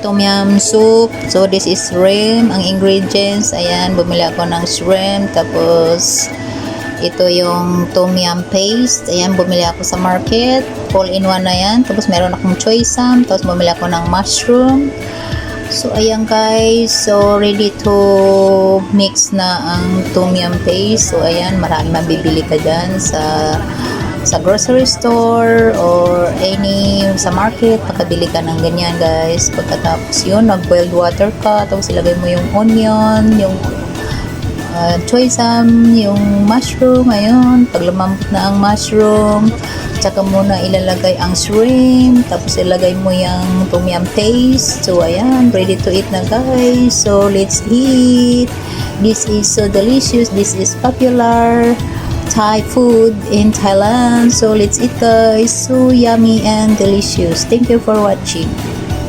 tom yum soup. So this is shrimp. Ang ingredients, ayan, bumili ako ng shrimp. Tapos ito yung tom yum paste. Ayan, bumili ako sa market. All in one na yan. Tapos meron akong choy sam. Tapos bumili ako ng mushroom. So ayan guys, so ready to mix na ang tom yum paste. So ayan, marami mabibili ka dyan sa grocery store or any sa market. Makabili ka ng ganyan guys. Pagkatapos yun, nag-boiled water ka. Tapos ilagay mo yung onion, yung choy sam, yung mushroom. Ayun, pag lumambot na ang mushroom, tsaka muna ilalagay ang shrimp, tapos ilagay mo yung tom yum paste. So ayan, ready to eat na guys. So let's eat. This is so delicious. This is popular Thai food in Thailand. So let's eat guys. So yummy and delicious. Thank you for watching.